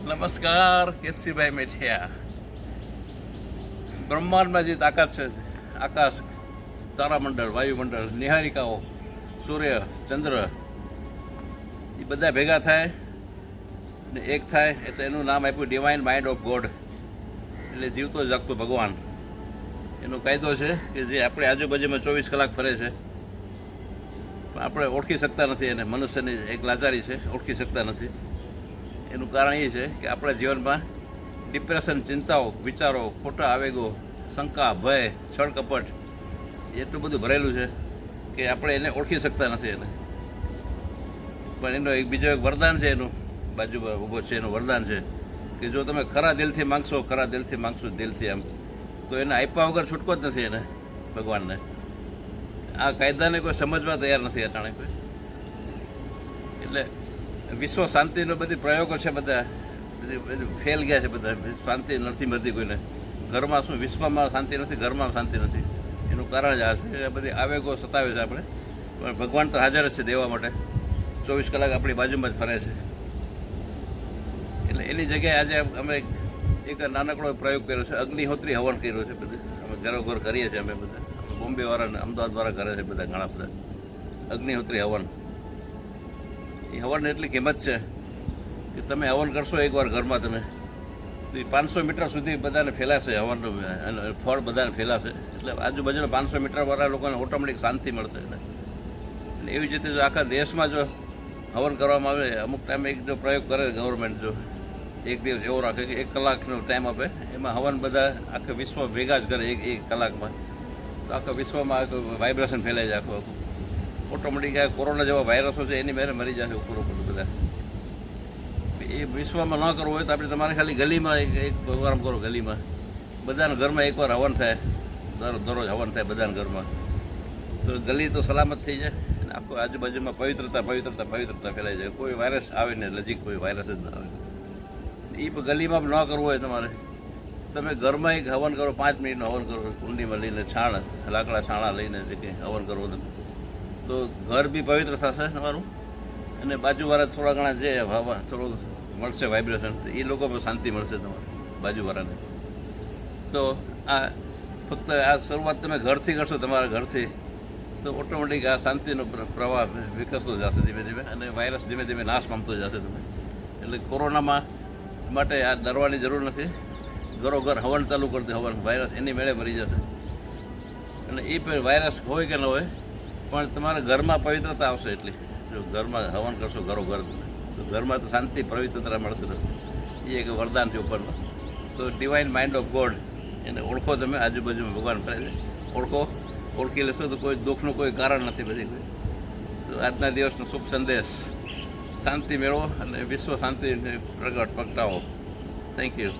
નમસ્કાર કેતસીભાઈ મેઠિયા. બ્રહ્માંડમાં જે તાકાત છે, આકાશ, તારામંડળ, વાયુમંડળ, નિહારિકાઓ, સૂર્ય, ચંદ્ર, એ બધા ભેગા થાય ને એક થાય એટલે એનું નામ આપ્યું ડિવાઇન માઇન્ડ ઓફ ગોડ, એટલે જીવતો જાગતો ભગવાન. એનો કાયદો છે કે જે આપણે આજુબાજુમાં 24 કલાક ફરે છે, પણ આપણે ઓળખી શકતા નથી એને. મનુષ્યની એક લાચારી છે, ઓળખી શકતા નથી. એનું કારણ એ છે કે આપણા જીવનમાં ડિપ્રેશન, ચિંતાઓ, વિચારો, ખોટા આવેગો, શંકા, ભય, છળ કપટ એટલું બધું ભરેલું છે કે આપણે એને ઓળખી શકતા નથી એને. પણ એનો એક બીજો એક વરદાન છે, એનું બાજુમાં ઊભો છે, એનું વરદાન છે કે જો તમે ખરા દિલથી માગશો, ખરા દિલથી માગશો, દિલથી એમ, તો એને આપ્યા વગર છૂટકો જ નથી એને, ભગવાનને. આ કાયદાને કોઈ સમજવા તૈયાર નથી અટાણે કોઈ. એટલે વિશ્વ શાંતિનો બધી પ્રયોગો છે, બધા બધી ફેલ ગયા છે બધા. શાંતિ નથી મળતી કોઈને. ઘરમાં શું, વિશ્વમાં શાંતિ નથી, ઘરમાં શાંતિ નથી. એનું કારણ જ આ છે. બધી આવેગો સતાવે છે આપણે, પણ ભગવાન તો હાજર જ છે દેવા માટે. 24 કલાક આપણી બાજુમાં જ ફરે છે. એટલે એની જગ્યાએ આજે અમે એક નાનકડો પ્રયોગ કર્યો છે. અગ્નિહોત્રી હવન કર્યો છે બધું. અમે ઘરોઘર કરીએ છીએ અમે બધા. બોમ્બેવાળા, અમદાવાદવાળા કરે છે બધા, ઘણા બધા. અગ્નિહોત્રી હવન. એ હવન એટલી કિંમત છે કે તમે હવન કરશો એકવાર ઘરમાં તમે, તો એ 500 મીટર સુધી બધાને ફેલાશે હવનનું ફળ, બધાને ફેલાશે. એટલે આજુબાજુના 500 મીટરવાળા લોકોને ઓટોમેટિક શાંતિ મળશે. એટલે એવી જ રીતે જો આખા દેશમાં જો હવન કરવામાં આવે, અમુક ટાઈમે એક જો પ્રયોગ કરે ગવર્મેન્ટ, જો એક દિવસ એવો રાખે કે 1 કલાકનો ટાઈમ આપે, એમાં હવન બધા આખા વિશ્વ ભેગા જ કરે એક કલાકમાં, તો આખા વિશ્વમાં આખું વાઇબ્રેશન ફેલાઈ જાય આખું. ઓટોમેટિક આ કોરોના જેવા વાયરસો છે એની મેરે મરી જશે ઉપર બધા. એ વિશ્વમાં ન કરવું હોય તો આપણે તમારે ખાલી ગલીમાં એક પ્રોગ્રામ કરો. ગલીમાં બધાના ઘરમાં એકવાર હવન થાય, દરરોજ હવન થાય બધાના ઘરમાં, તો ગલી તો સલામત થઈ જાય. અને આખું આજુબાજુમાં પવિત્રતા ફેલાઈ જાય. કોઈ વાયરસ આવે ને, નજીક કોઈ વાયરસ જ ના આવે. એ ગલીમાં ન કરવું હોય તમારે, તમે ઘરમાં એક હવન કરો, 5 મિનિટનું હવન કરો, કુંડીમાં લઈને છાણ, લાકડા છાણા લઈને જે કંઈ હવન કરવો, તો ઘર બી પવિત્ર થશે તમારું, અને બાજુવાળા થોડા ઘણા જે હવા થોડું મળશે વાઇબ્રેશન, તો એ લોકો પણ શાંતિ મળશે તમારે બાજુવાળાને. તો આ ફક્ત આ શરૂઆત તમે ઘરથી કરશો, તમારા ઘરથી, તો ઓટોમેટિક આ શાંતિનો પ્રવાહ વિકસતો જશે ધીમે ધીમે, અને વાયરસ ધીમે ધીમે નાશ પામતો જશે તમે. એટલે કોરોનામાં માટે આ ડરવાની જરૂર નથી. ઘરોઘર હવન ચાલુ કરી દે, હવન, વાયરસ એની મેળે મરી જશે. અને એ વાયરસ હોય કે ન હોય, પણ તમારા ઘરમાં પવિત્રતા આવશે એટલી. જો ઘરમાં હવન કરશો ઘરોઘર, તો ઘરમાં તો શાંતિ, પવિત્રતા મળશે. એ એક વરદાન છે ઉપરનો. તો ડિવાઇન માઇન્ડ ઓફ ગોડ, એને ઓળખો તમે. આજુબાજુમાં ભગવાન ફરે છે, ઓળખો. ઓળખી લેશો તો કોઈ દુઃખનું કોઈ કારણ નથી બધી કોઈ. તો આજના દિવસનો શુભ સંદેશ, શાંતિ મેળવો અને વિશ્વ શાંતિને પ્રગટાવો. Thank you.